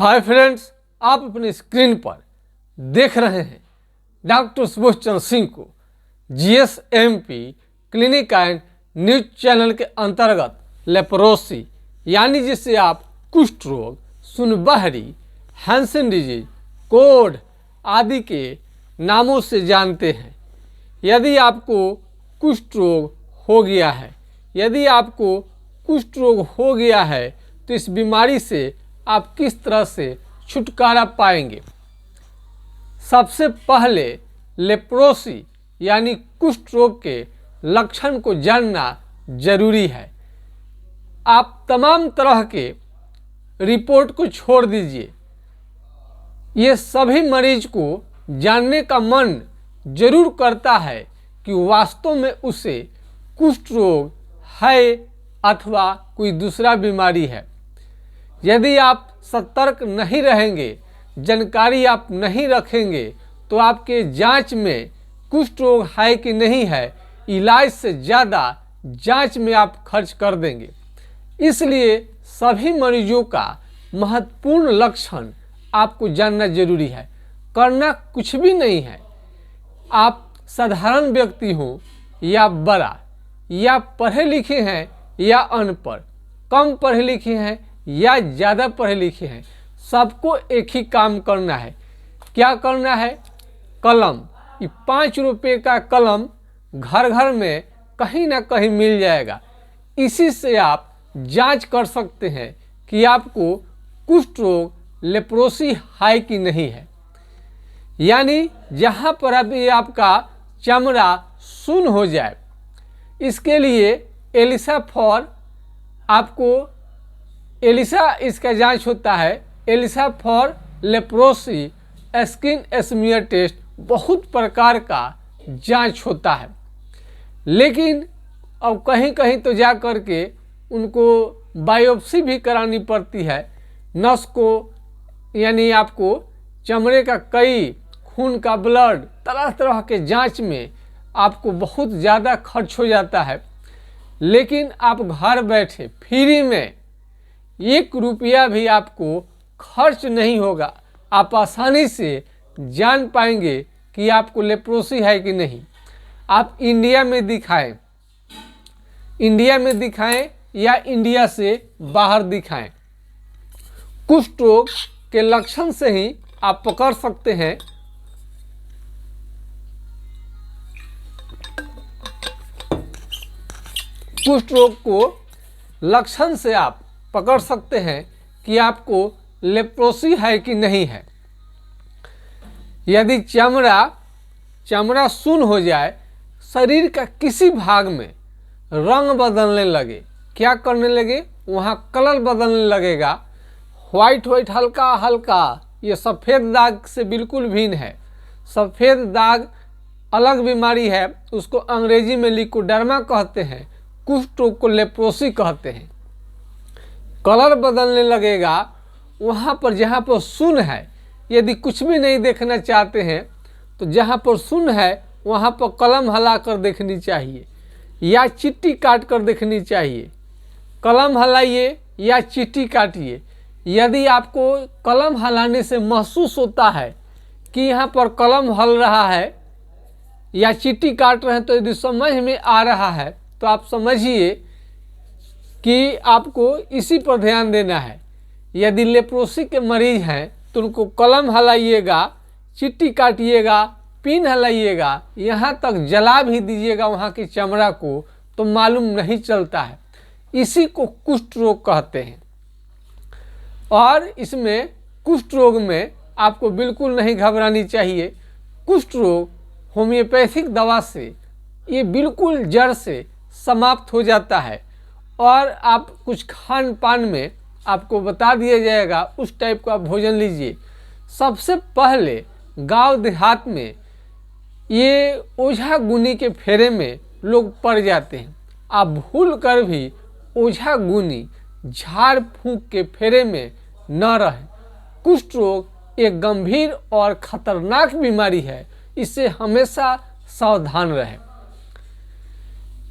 Hi friends, आप अपनी screen पर देख रहे हैं डॉक्टर सुबोध चंद्र सिंह को GSMP clinic and news channel के अंतर्गत लेप्रोसी यानी जिसे आप कुष्ठ रोग, सुनबहरी, हैंसन डिजीज, कोढ़ आदि के नामों से जानते हैं। यदि आपको कुष्ठ रोग हो गया है, तो इस बीमारी से आप किस तरह से छुटकारा पाएंगे। सबसे पहले लेप्रोसी यानी कुष्ठ रोग के लक्षण को जानना जरूरी है। आप तमाम तरह के रिपोर्ट को छोड़ दीजिए, ये सभी मरीज को जानने का मन जरूर करता है कि वास्तव में उसे कुष्ठ रोग है अथवा कोई दूसरा बीमारी है। यदि आप सतर्क नहीं रहेंगे, जानकारी आप नहीं रखेंगे, तो आपके जांच में कुष्ठ रोग है कि नहीं है, इलाज से ज़्यादा जांच में आप खर्च कर देंगे। इसलिए सभी मरीजों का महत्वपूर्ण लक्षण आपको जानना जरूरी है। करना कुछ भी नहीं है। आप साधारण व्यक्ति हो या बड़ा, या पढ़े लिखे हैं या अनपढ़, कम पढ़े लिखे हैं या ज़्यादा पढ़े लिखे हैं, सबको एक ही काम करना है। क्या करना है? कलम, ये 5 रुपये का कलम घर घर में कहीं ना कहीं मिल जाएगा। इसी से आप जांच कर सकते हैं कि आपको कुष्ठ रोग लेप्रोसी है कि नहीं है। यानी जहाँ पर अभी आपका चमड़ा सुन्न हो जाए, इसके लिए एलिसा इसका जांच होता है। ELISA for leprosy skin smear test बहुत प्रकार का जांच होता है, लेकिन अब कहीं कहीं तो जा कर के उनको बायोप्सी भी करानी पड़ती है। नस को, यानी आपको चमड़े का कई खून का ब्लड, तरह तरह के जांच में आपको बहुत ज़्यादा खर्च हो जाता है। लेकिन आप घर बैठे फ्री में 1 रुपया भी आपको खर्च नहीं होगा। आप आसानी से जान पाएंगे कि आपको लेप्रोसी है कि नहीं। आप इंडिया में दिखाएं या इंडिया से बाहर दिखाएं, कुष्ठ रोग के लक्षण से ही आप पकड़ सकते हैं कुष्ठ रोग को लक्षण से आप पकड़ सकते हैं कि आपको लेप्रोसी है कि नहीं है। यदि चमड़ा सुन्न हो जाए, शरीर का किसी भाग में रंग बदलने लगे, क्या करने लगे, वहाँ कलर बदलने लगेगा, व्हाइट हल्का हल्का, ये सफ़ेद दाग से बिल्कुल भिन्न है। सफ़ेद दाग अलग बीमारी है, उसको अंग्रेजी में लिकोडर्मा कहते हैं, कुष्ठ रोग को लेप्रोसी कहते हैं। कलर बदलने लगेगा वहाँ पर जहाँ पर सुन्न है। यदि कुछ भी नहीं देखना चाहते हैं तो जहाँ पर सुन्न है वहाँ पर कलम हिला कर देखनी चाहिए या चिट्ठी काट कर देखनी चाहिए। कलम हिलाइए या चिट्ठी काटिए। यदि आपको कलम हिलाने से महसूस होता है कि यहाँ पर कलम हल रहा है या चिट्ठी काट रहे हैं, तो यदि समझ में आ रहा है तो आप समझिए कि आपको इसी पर ध्यान देना है। यदि लेप्रोसी के मरीज हैं तो उनको कलम हिलाइएगा, चिट्ठी काटिएगा, पिन हिलाइएगा, यहाँ तक जला भी दीजिएगा वहाँ की चमड़ा को, तो मालूम नहीं चलता है। इसी को कुष्ठ रोग कहते हैं। और इसमें कुष्ठ रोग में आपको बिल्कुल नहीं घबरानी चाहिए। कुष्ठ रोग होम्योपैथिक दवा से ये बिल्कुल जड़ से समाप्त हो जाता है। और आप कुछ खान पान में आपको बता दिया जाएगा, उस टाइप का भोजन लीजिए। सबसे पहले गांव देहात में ये ओझा गुनी के फेरे में लोग पड़ जाते हैं। आप भूल कर भी ओझा गुनी, झाड़ फूंक के फेरे में न रहें। कुष्ठ रोग एक गंभीर और खतरनाक बीमारी है, इससे हमेशा सावधान रहें।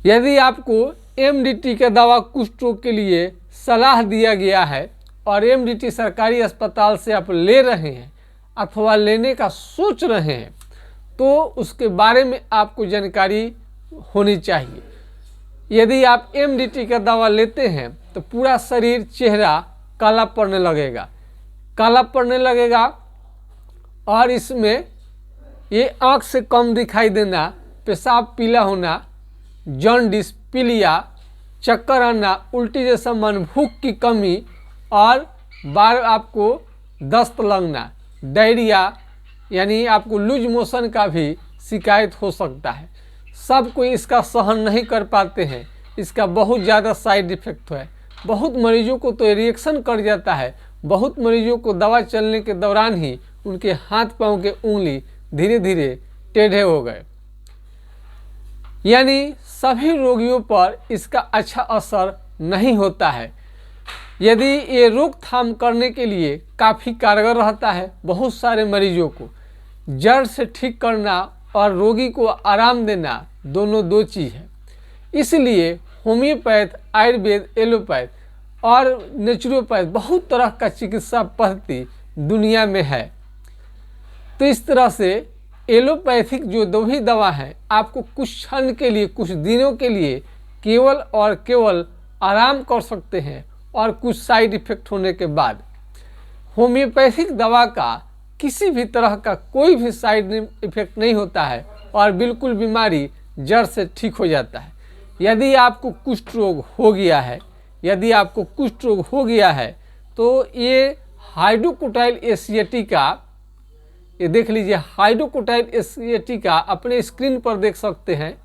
यदि आपको MDT का दवा कुष्ठ रोग के लिए सलाह दिया गया है और एमडीटी सरकारी अस्पताल से आप ले रहे हैं अथवा लेने का सोच रहे हैं तो उसके बारे में आपको जानकारी होनी चाहिए। यदि आप एमडीटी का दवा लेते हैं तो पूरा शरीर, चेहरा काला पड़ने लगेगा और इसमें ये आँख से कम दिखाई देना, पेशाब पीला होना, जॉन्डिस, पीलिया, चक्कर आना, उल्टी जैसा मन, भूख की कमी और बार आपको दस्त लगना, डायरिया यानी आपको लूज मोशन का भी शिकायत हो सकता है। सब कोई इसका सहन नहीं कर पाते हैं, इसका बहुत ज़्यादा साइड इफ़ेक्ट है। बहुत मरीजों को तो रिएक्शन कर जाता है, बहुत मरीजों को दवा चलने के दौरान ही उनके हाथ पांव के उंगली धीरे धीरे टेढ़े हो गए। यानी सभी रोगियों पर इसका अच्छा असर नहीं होता है। यदि ये रोकथाम करने के लिए काफ़ी कारगर रहता है, बहुत सारे मरीजों को जड़ से ठीक करना और रोगी को आराम देना दोनों दो चीज़ है। इसलिए होम्योपैथ, आयुर्वेद, एलोपैथ और नेचुरोपैथ बहुत तरह का चिकित्सा पद्धति दुनिया में है। तो इस तरह से एलोपैथिक जो भी दवा है आपको कुछ क्षण के लिए, कुछ दिनों के लिए केवल और केवल आराम कर सकते हैं और कुछ साइड इफ़ेक्ट होने के बाद। होम्योपैथिक दवा का किसी भी तरह का कोई भी साइड इफ़ेक्ट नहीं होता है और बिल्कुल बीमारी जड़ से ठीक हो जाता है। यदि आपको कुष्ठ रोग हो गया है तो ये हाइड्रोकोटाइल एसिएटिका, ये देख लीजिए, हाइड्रोकोटाइल एसिएटिका अपने स्क्रीन पर देख सकते हैं।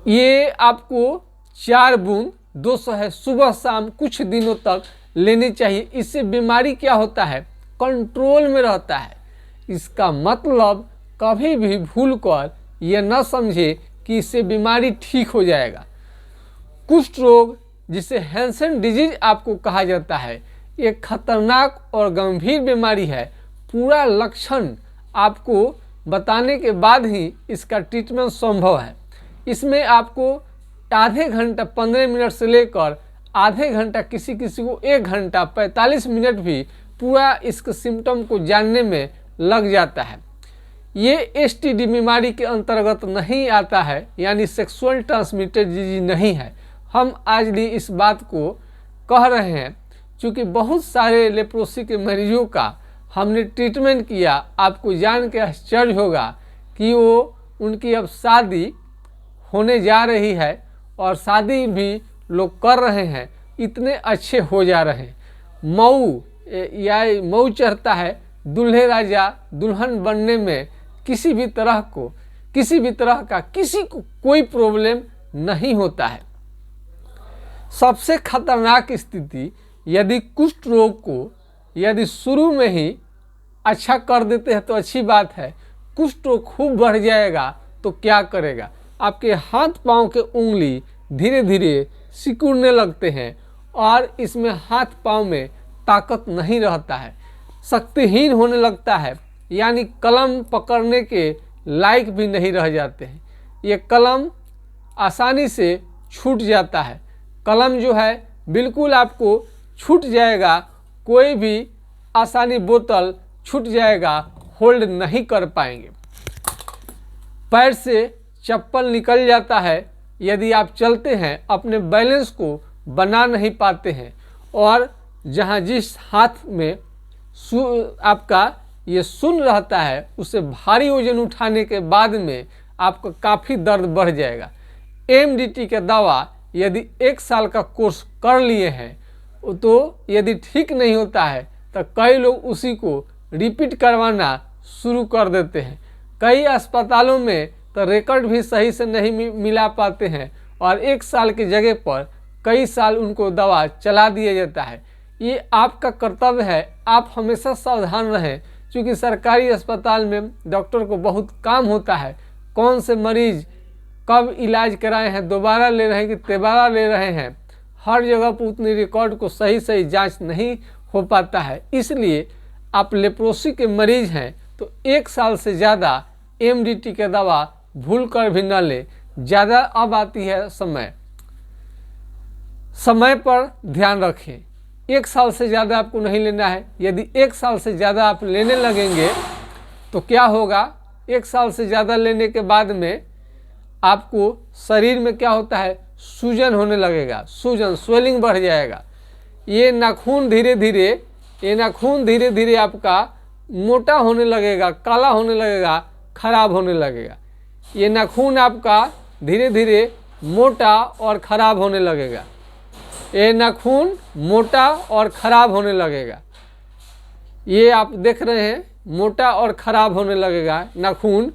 ये आपको 4 बूंद 200 है, सुबह शाम कुछ दिनों तक लेनी चाहिए। इससे बीमारी क्या होता है, कंट्रोल में रहता है। इसका मतलब कभी भी भूल कर ये न समझे कि इससे बीमारी ठीक हो जाएगा। कुष्ठ रोग, जिसे हैंसन डिजीज आपको कहा जाता है, एक खतरनाक और गंभीर बीमारी है। पूरा लक्षण आपको बताने के बाद ही इसका ट्रीटमेंट संभव है। इसमें आपको आधे घंटा 15 मिनट से लेकर आधे घंटा, किसी को 1 घंटा 45 मिनट भी पूरा इसके सिम्टम को जानने में लग जाता है। ये एसटीडी बीमारी के अंतर्गत नहीं आता है, यानी सेक्सुअल ट्रांसमिटेड डिजीज नहीं है। हम आज भी इस बात को कह रहे हैं क्योंकि बहुत सारे लेप्रोसी के मरीजों का हमने ट्रीटमेंट किया। आपको जान के आश्चर्य होगा कि उनकी अब शादी होने जा रही है और शादी भी लोग कर रहे हैं, इतने अच्छे हो जा रहे हैं। मऊ चढ़ता है, दूल्हे राजा दुल्हन बनने में किसी भी तरह का किसी को कोई प्रॉब्लम नहीं होता है। सबसे खतरनाक स्थिति, यदि कुष्ठ रोग को यदि शुरू में ही अच्छा कर देते हैं तो अच्छी बात है। कुष्ठ रोग खूब बढ़ जाएगा तो क्या करेगा, आपके हाथ पांव के उंगली धीरे धीरे सिकुड़ने लगते हैं और इसमें हाथ पांव में ताकत नहीं रहता है, शक्तिहीन होने लगता है, यानी कलम पकड़ने के लायक भी नहीं रह जाते हैं। ये कलम आसानी से छूट जाता है। कलम जो है बिल्कुल आपको छूट जाएगा, कोई भी आसानी बोतल छूट जाएगा, होल्ड नहीं कर पाएंगे। पैर से चप्पल निकल जाता है, यदि आप चलते हैं अपने बैलेंस को बना नहीं पाते हैं और जहां जिस हाथ में आपका ये शून्य रहता है उसे भारी वजन उठाने के बाद में आपका काफ़ी दर्द बढ़ जाएगा। एमडीटी का दवा यदि 1 साल का कोर्स कर लिए हैं तो यदि ठीक नहीं होता है तो कई लोग उसी को रिपीट करवाना शुरू कर देते हैं। कई अस्पतालों में तो रिकॉर्ड भी सही से नहीं मिला पाते हैं और 1 साल की जगह पर कई साल उनको दवा चला दिया जाता है। ये आपका कर्तव्य है, आप हमेशा सावधान रहें क्योंकि सरकारी अस्पताल में डॉक्टर को बहुत काम होता है। कौन से मरीज कब इलाज कराए हैं, दोबारा ले रहे हैं कि तिबारा ले रहे हैं, हर जगह पर उतनी रिकॉर्ड को सही जांच नहीं हो पाता है। इसलिए आप लेप्रोसी के मरीज हैं तो 1 साल से ज़्यादा एमडीटी का दवा भूल कर भी न ले। ज़्यादा अब आती है समय पर ध्यान रखें। 1 साल से ज़्यादा आपको नहीं लेना है। यदि 1 साल से ज़्यादा आप लेने लगेंगे तो क्या होगा, 1 साल से ज़्यादा लेने के बाद में आपको शरीर में क्या होता है, सूजन होने लगेगा, सूजन, स्वेलिंग बढ़ जाएगा। ये नाखून धीरे धीरे आपका मोटा होने लगेगा, काला होने लगेगा, खराब होने लगेगा। ये नाखून आपका धीरे धीरे मोटा और ख़राब होने लगेगा। ये नाखून मोटा और ख़राब होने लगेगा। ये आप देख रहे हैं, मोटा और ख़राब होने लगेगा नाखून।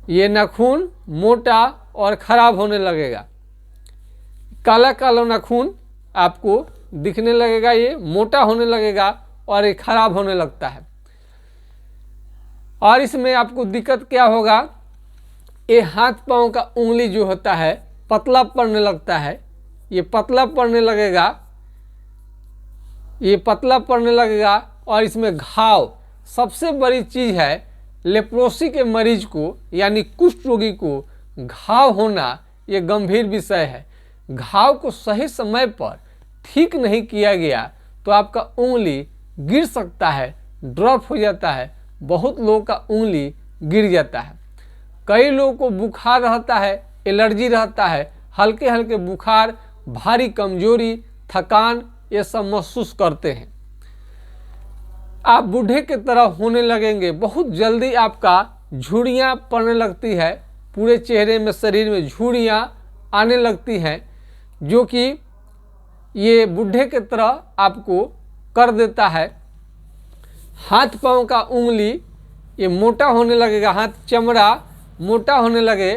ये नाखून मोटा और ख़राब होने लगेगा। काला काला नाखून आपको दिखने लगेगा, ये मोटा होने लगेगा और ये ख़राब होने लगता है। और इसमें आपको दिक्कत क्या होगा, ये हाथ पाँव का उंगली जो होता है पतला पड़ने लगता है। ये पतला पड़ने लगेगा, ये पतला पड़ने लगेगा और इसमें घाव। सबसे बड़ी चीज़ है, लेप्रोसी के मरीज को यानी कुष्ठ रोगी को घाव होना ये गंभीर विषय है। घाव को सही समय पर ठीक नहीं किया गया तो आपका उंगली गिर सकता है, ड्रॉप हो जाता है। बहुत लोगों का उंगली गिर जाता है। कई लोगों को बुखार रहता है, एलर्जी रहता है, हल्के हल्के बुखार, भारी कमजोरी, थकान, ये सब महसूस करते हैं। आप बूढ़े की तरह होने लगेंगे। बहुत जल्दी आपका झुर्रियाँ पड़ने लगती है, पूरे चेहरे में, शरीर में झुर्रियाँ आने लगती हैं, जो कि ये बूढ़े की तरह आपको कर देता है। हाथ पाँव का उंगली ये मोटा होने लगेगा, हाथ चमड़ा मोटा होने लगे।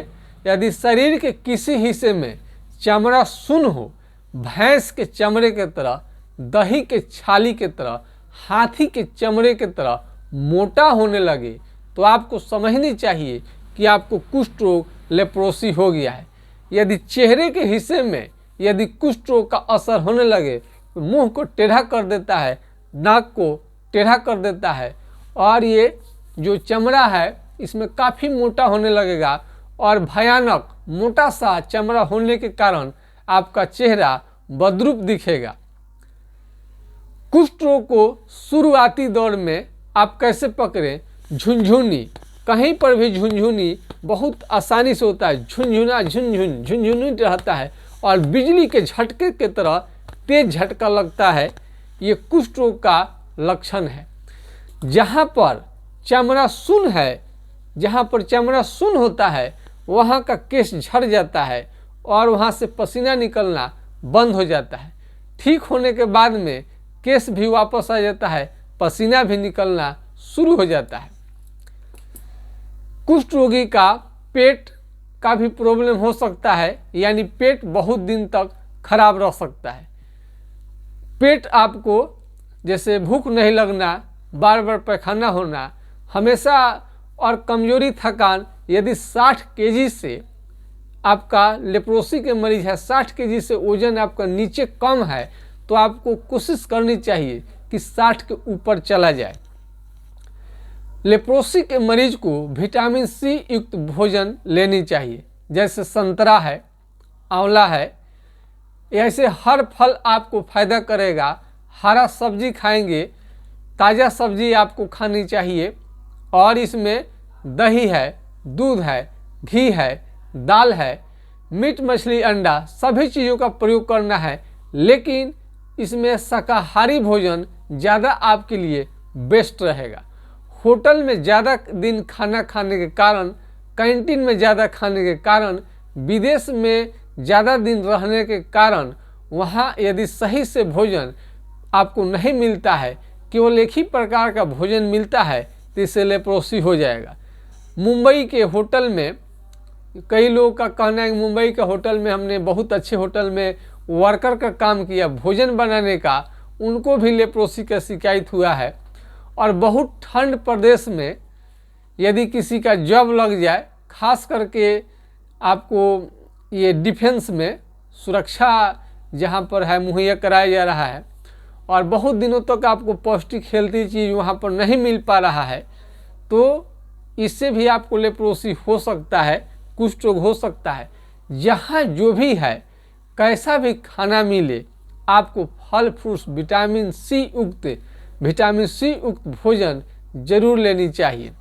यदि शरीर के किसी हिस्से में चमड़ा सुन्न हो, भैंस के चमड़े के तरह, दही के छाली के तरह, हाथी के चमड़े के तरह मोटा होने लगे तो आपको समझनी चाहिए कि आपको कुष्ठ रोग, लेप्रोसी हो गया है। यदि चेहरे के हिस्से में यदि कुष्ठ रोग का असर होने लगे तो मुंह को टेढ़ा कर देता है, नाक को टेढ़ा कर देता है और ये जो चमड़ा है इसमें काफ़ी मोटा होने लगेगा और भयानक मोटा सा चमड़ा होने के कारण आपका चेहरा बदरूप दिखेगा। कुष्ठ रोग को शुरुआती दौर में आप कैसे पकड़ें? झुनझुनी, कहीं पर भी झुनझुनी बहुत आसानी से होता है। झुनझुना झुनझुनी रहता है और बिजली के झटके की तरह तेज झटका लगता है। ये कुष्ठ रोग का लक्षण है। जहाँ पर चमड़ा सुन्न है, जहाँ पर चमड़ा सुन्न होता है वहाँ का केश झड़ जाता है और वहाँ से पसीना निकलना बंद हो जाता है। ठीक होने के बाद में केश भी वापस आ जाता है, पसीना भी निकलना शुरू हो जाता है। कुष्ठ रोगी का पेट का भी प्रॉब्लम हो सकता है, यानी पेट बहुत दिन तक खराब रह सकता है। पेट आपको जैसे भूख नहीं लगना, बार बार पैखाना होना, हमेशा और कमजोरी, थकान। यदि 60 केजी से आपका लेप्रोसी के मरीज है, 60 केजी से वजन आपका नीचे कम है तो आपको कोशिश करनी चाहिए कि 60 के ऊपर चला जाए। लेप्रोसी के मरीज को विटामिन सी युक्त भोजन लेनी चाहिए, जैसे संतरा है, आंवला है। ऐसे हर फल आपको फायदा करेगा। हरा सब्जी खाएंगे, ताज़ा सब्जी आपको खानी चाहिए और इसमें दही है, दूध है, घी है, दाल है, मीट, मछली, अंडा, सभी चीज़ों का प्रयोग करना है। लेकिन इसमें शाकाहारी भोजन ज़्यादा आपके लिए बेस्ट रहेगा। होटल में ज़्यादा दिन खाना खाने के कारण, कैंटीन में ज़्यादा खाने के कारण, विदेश में ज़्यादा दिन रहने के कारण वहाँ यदि सही से भोजन आपको नहीं मिलता है, केवल एक ही प्रकार का भोजन मिलता है, तो इससे लेप्रोसी हो जाएगा। मुंबई के होटल में कई लोगों का कहना है कि मुंबई के होटल में हमने बहुत अच्छे होटल में वर्कर का काम किया, भोजन बनाने का, उनको भी लेप्रोसी का शिकायत हुआ है। और बहुत ठंड प्रदेश में यदि किसी का जॉब लग जाए, खास करके आपको ये डिफेंस में सुरक्षा जहाँ पर है मुहैया कराया जा रहा है और बहुत दिनों तक आपको पौष्टिक हेल्थी चीज़ वहाँ पर नहीं मिल पा रहा है, तो इससे भी आपको लेप्रोसी हो सकता है, कुष्ठ रोग हो सकता है। जहाँ जो भी है, कैसा भी खाना मिले, आपको फल फ्रूट्स विटामिन सी युक्त भोजन जरूर लेनी चाहिए।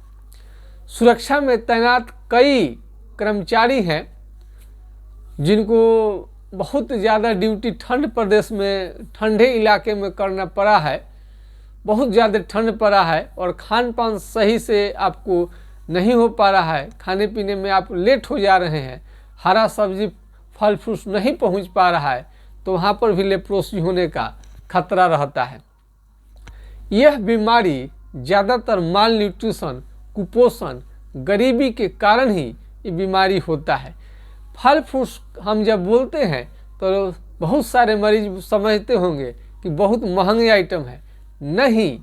सुरक्षा में तैनात कई कर्मचारी हैं जिनको बहुत ज़्यादा ड्यूटी ठंड प्रदेश में, ठंडे इलाके में करना पड़ा है, बहुत ज़्यादा ठंड पड़ा है और खान पान सही से आपको नहीं हो पा रहा है, खाने पीने में आप लेट हो जा रहे हैं, हरा सब्जी फल फ्रूट्स नहीं पहुंच पा रहा है, तो वहाँ पर भी लेप्रोसी होने का खतरा रहता है। यह बीमारी ज़्यादातर माल न्यूट्रिशन, कुपोषण, गरीबी के कारण ही ये बीमारी होता है। फल फ्रूट्स हम जब बोलते हैं तो बहुत सारे मरीज समझते होंगे कि बहुत महंगे आइटम है। नहीं,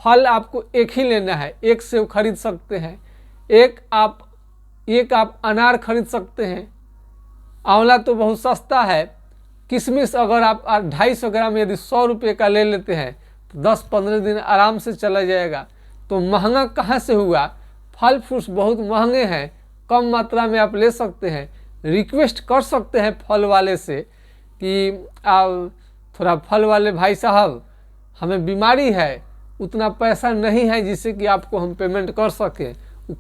फल आपको एक ही लेना है। एक सेब खरीद सकते हैं, एक आप अनार खरीद सकते हैं। आंवला तो बहुत सस्ता है। किशमिश अगर आप 250 ग्राम यदि 100 रुपये का ले लेते हैं तो 10-15 दिन आराम से चला जाएगा। तो महंगा कहाँ से हुआ? फल फ्रूट्स बहुत महंगे हैं, कम मात्रा में आप ले सकते हैं। रिक्वेस्ट कर सकते हैं फल वाले से कि आप थोड़ा फल वाले भाई साहब, हमें बीमारी है, उतना पैसा नहीं है जिससे कि आपको हम पेमेंट कर सकें।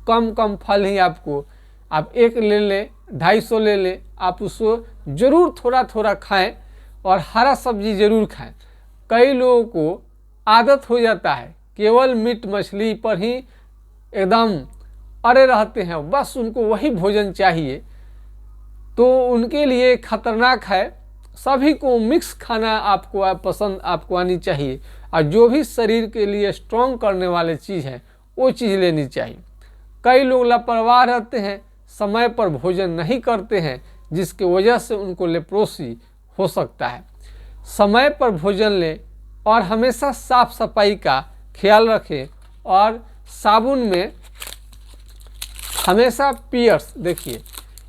कम फल ही आपको, आप एक ले लें, 250 ले लें, आप उसको ज़रूर थोड़ा खाएं और हरा सब्जी ज़रूर खाएं। कई लोगों को आदत हो जाता है केवल मीट मछली पर ही एकदम अड़े रहते हैं, बस उनको वही भोजन चाहिए, तो उनके लिए खतरनाक है। सभी को मिक्स खाना आपको पसंद आपको आनी चाहिए और जो भी शरीर के लिए स्ट्रॉन्ग करने वाले चीज़ है वो चीज़ लेनी चाहिए। कई लोग लापरवाह रहते हैं, समय पर भोजन नहीं करते हैं, जिसकी वजह से उनको लेप्रोसी हो सकता है। समय पर भोजन लें और हमेशा साफ सफाई का ख्याल रखें और साबुन में हमेशा पियर्स, देखिए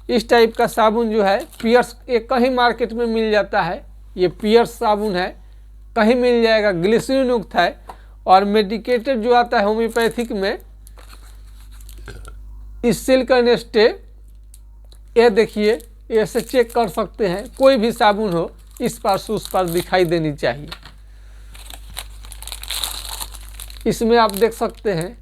इस टाइप का साबुन जो है पियर्स, ये कहीं मार्केट में मिल जाता है, ये पियर्स साबुन है, कहीं मिल जाएगा, ग्लिसरीन युक्त है। और मेडिकेटेड जो आता है होम्योपैथिक में इस सिल्कन स्टे, ये देखिए ऐसे चेक कर सकते हैं, कोई भी साबुन हो इस पार से उस पार दिखाई देनी चाहिए। इसमें आप देख सकते हैं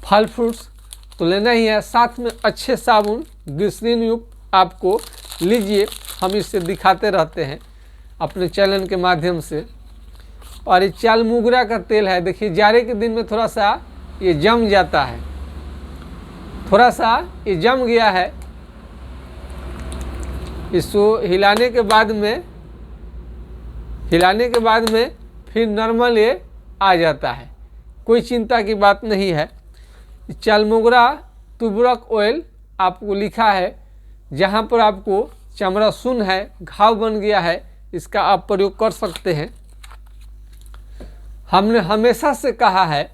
फल फ्रूट्स तो लेना ही है, साथ में अच्छे साबुन ग्लिसरीन युक्त आपको लीजिए। हम इससे दिखाते रहते हैं अपने चैनल के माध्यम से। और ये चाल मोगरा का तेल है, देखिए जाड़े के दिन में थोड़ा सा ये जम जाता है, थोड़ा सा ये जम गया है, इसको हिलाने के बाद में फिर नॉर्मल ये आ जाता है, कोई चिंता की बात नहीं है। चालमोगरा तुबरक ऑयल आपको लिखा है, जहाँ पर आपको चमड़ा सुन्न है, घाव बन गया है, इसका आप प्रयोग कर सकते हैं। हमने हमेशा से कहा है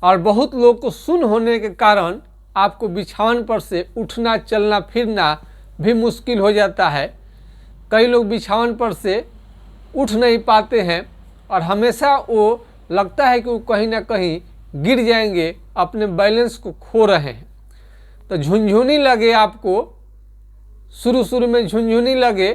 और बहुत लोग को सुन्न होने के कारण आपको बिछावन पर से उठना चलना फिरना भी मुश्किल हो जाता है। कई लोग बिछावन पर से उठ नहीं पाते हैं और हमेशा वो लगता है कि वो कहीं ना कहीं गिर जाएंगे, अपने बैलेंस को खो रहे हैं। तो झुनझुनी लगे आपको, शुरू में झुनझुनी लगे,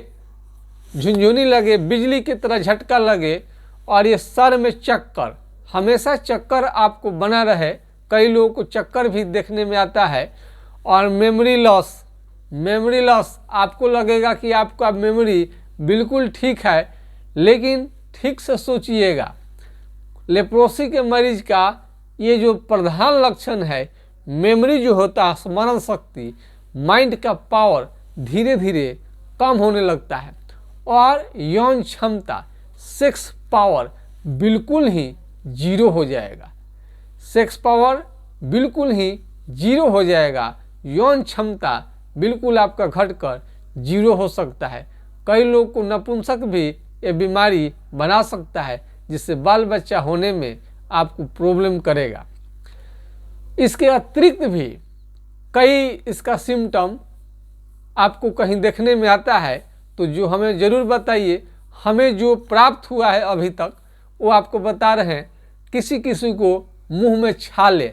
बिजली की तरह झटका लगे और ये सर में चक्कर, हमेशा चक्कर आपको बना रहे। कई लोगों को चक्कर भी देखने में आता है। और मेमोरी लॉस आपको लगेगा कि आपका मेमोरी बिल्कुल ठीक है, लेकिन ठीक से सोचिएगा, लेप्रोसी के मरीज का ये जो प्रधान लक्षण है, मेमोरी जो होता है, स्मरण शक्ति, माइंड का पावर धीरे धीरे कम होने लगता है। और यौन क्षमता, सेक्स पावर बिल्कुल ही जीरो हो जाएगा, सेक्स पावर बिल्कुल ही जीरो हो जाएगा, यौन क्षमता बिल्कुल आपका घटकर जीरो हो सकता है। कई लोग को नपुंसक भी ये बीमारी बना सकता है, जिससे बाल बच्चा होने में आपको प्रॉब्लम करेगा। इसके अतिरिक्त भी कई इसका सिम्टम आपको कहीं देखने में आता है, तो जो हमें ज़रूर बताइए। हमें जो प्राप्त हुआ है अभी तक वो आपको बता रहे हैं। किसी किसी को मुंह में छाले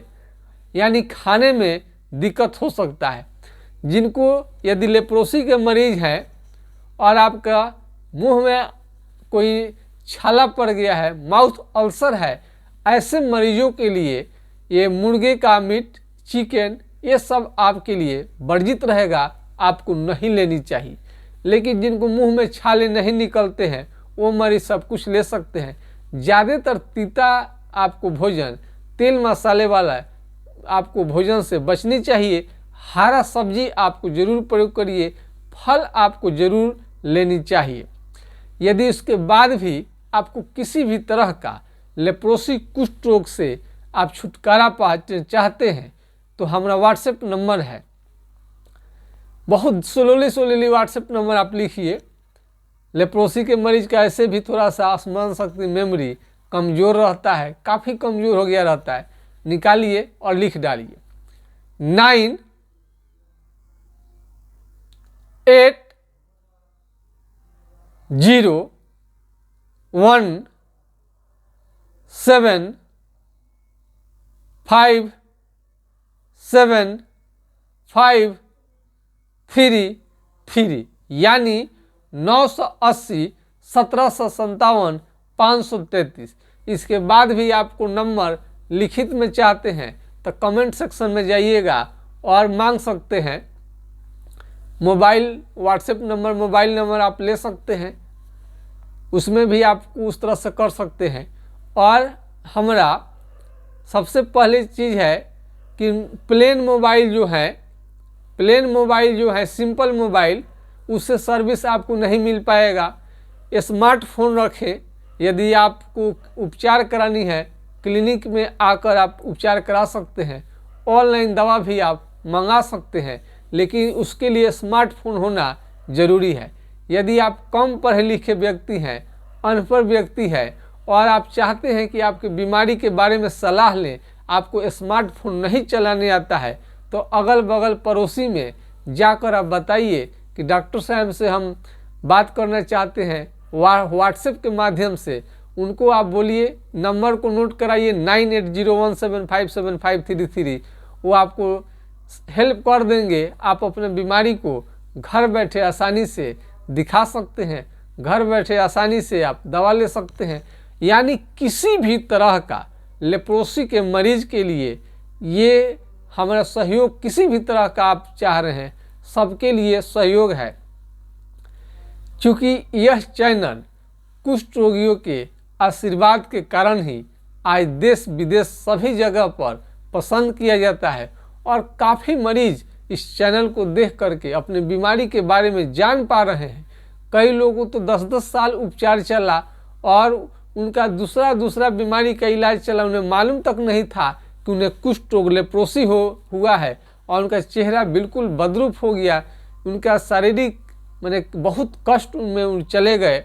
यानी खाने में दिक्कत हो सकता है। जिनको यदि लेप्रोसी के मरीज हैं और आपका मुंह में कोई छाला पड़ गया है, माउथ अल्सर है, ऐसे मरीजों के लिए ये मुर्गे का मीट, चिकन, ये सब आपके लिए वर्जित रहेगा, आपको नहीं लेनी चाहिए। लेकिन जिनको मुंह में छाले नहीं निकलते हैं वो मरीज सब कुछ ले सकते हैं। ज़्यादातर तीता आपको भोजन, तेल मसाले वाला आपको भोजन से बचनी चाहिए। हरा सब्जी आपको ज़रूर प्रयोग करिए, फल आपको ज़रूर लेनी चाहिए। यदि उसके बाद भी आपको किसी भी तरह का लेप्रोसी कुष्ठ रोग से आप छुटकारा पाना चाहते हैं तो हमारा व्हाट्सएप नंबर है, बहुत स्लोली व्हाट्सएप नंबर आप लिखिए। लेप्रोसी के मरीज का ऐसे भी थोड़ा सा स्मरण शक्ति, मेमोरी कमज़ोर रहता है, काफ़ी कमज़ोर हो गया रहता है। निकालिए और लिख डालिए 9 8 0 1 7 5 7 5 3 3 यानी 980 1757 533। इसके बाद भी आपको नंबर लिखित में चाहते हैं तो कमेंट सेक्शन में जाइएगा और मांग सकते हैं। Mobile WhatsApp number, mobile number आप ले सकते हैं, उसमें भी आप उस तरह से कर सकते हैं। और हमारा सबसे पहली चीज़ है कि प्लेन मोबाइल जो है सिंपल मोबाइल, उससे सर्विस आपको नहीं मिल पाएगा। स्मार्टफोन रखें। यदि आपको उपचार करानी है क्लिनिक में आकर आप उपचार करा सकते हैं, ऑनलाइन दवा भी आप मंगा सकते हैं, लेकिन उसके लिए स्मार्टफोन होना ज़रूरी है। यदि आप कम पढ़े लिखे व्यक्ति हैं, अनपढ़ व्यक्ति हैं और आप चाहते हैं कि आपकी बीमारी के बारे में सलाह लें, आपको स्मार्टफोन नहीं चलाने आता है, तो अगल बगल पड़ोसी में जाकर आप बताइए कि डॉक्टर साहब से हम बात करना चाहते हैं व्हाट्सएप के माध्यम से। उनको आप बोलिए, नंबर को नोट कराइए 9801757533। वो आपको हेल्प कर देंगे। आप अपने बीमारी को घर बैठे आसानी से दिखा सकते हैं, घर बैठे आसानी से आप दवा ले सकते हैं। यानी किसी भी तरह का लेप्रोसी के मरीज के लिए ये हमारा सहयोग, किसी भी तरह का आप चाह रहे हैं, सबके लिए सहयोग है। क्योंकि यह चैनल कुष्ठ रोगियों के आशीर्वाद के कारण ही आज देश विदेश सभी जगह पर पसंद किया जाता है और काफ़ी मरीज इस चैनल को देख करके अपनी बीमारी के बारे में जान पा रहे हैं। कई लोगों तो 10-10 साल उपचार चला और उनका दूसरा बीमारी का इलाज चला, उन्हें मालूम तक नहीं था कि उन्हें कुष्ठ रोग लेप्रोसी हुआ है और उनका चेहरा बिल्कुल बदरूप हो गया, उनका शारीरिक माने बहुत कष्ट में चले गए।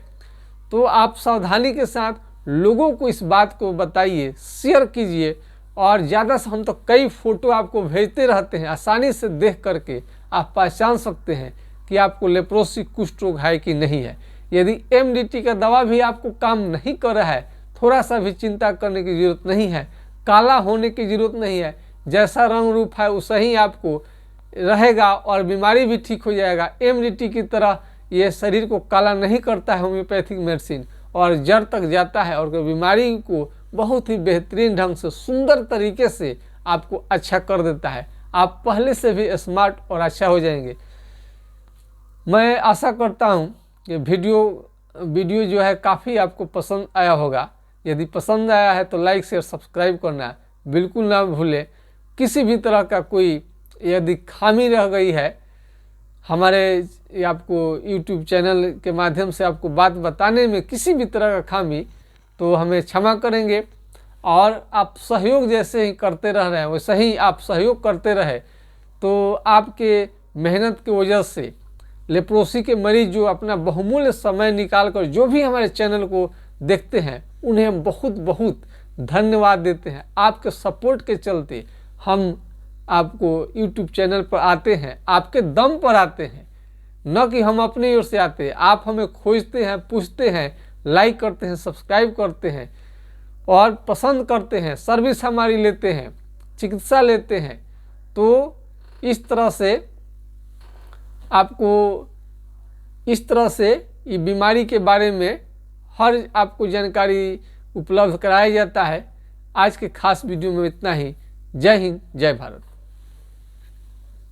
तो आप सावधानी के साथ लोगों को इस बात को बताइए, शेयर कीजिए और ज़्यादा से हम तो कई फ़ोटो आपको भेजते रहते हैं, आसानी से देख करके आप पहचान सकते हैं कि आपको लेप्रोसी कुष्ठ रोग है कि नहीं है। यदि एमडीटी का दवा भी आपको काम नहीं कर रहा है, थोड़ा सा भी चिंता करने की ज़रूरत नहीं है, काला होने की ज़रूरत नहीं है। जैसा रंग रूप है वैसा ही आपको रहेगा और बीमारी भी ठीक हो जाएगा। एमडीटी की तरह ये शरीर को काला नहीं करता है होम्योपैथिक मेडिसिन, और जड़ तक जाता है और बीमारी को बहुत ही बेहतरीन ढंग से, सुंदर तरीके से आपको अच्छा कर देता है। आप पहले से भी स्मार्ट और अच्छा हो जाएंगे। मैं आशा करता हूँ कि वीडियो जो है काफ़ी आपको पसंद आया होगा। यदि पसंद आया है तो लाइक शेयर सब्सक्राइब करना बिल्कुल ना भूलें। किसी भी तरह का कोई यदि खामी रह गई है हमारे आपको यूट्यूब चैनल के माध्यम से आपको बात बताने में, किसी भी तरह का खामी, तो हमें क्षमा करेंगे। और आप सहयोग जैसे ही करते रह रहे हैं वैसे ही आप सहयोग करते रहे तो आपके मेहनत की वजह से लेप्रोसी के मरीज जो अपना बहुमूल्य समय निकाल कर जो भी हमारे चैनल को देखते हैं उन्हें हम बहुत बहुत धन्यवाद देते हैं। आपके सपोर्ट के चलते हम आपको यूट्यूब चैनल पर आते हैं, आपके दम पर आते हैं, न कि हम अपनी ओर से आते हैं। आप हमें खोजते हैं, पूछते हैं, लाइक करते हैं, सब्सक्राइब करते हैं और पसंद करते हैं, सर्विस हमारी लेते हैं, चिकित्सा लेते हैं, तो इस तरह से आपको ये बीमारी के बारे में हर आपको जानकारी उपलब्ध कराया जाता है। आज के खास वीडियो में इतना ही। जय हिंद, जय भारत।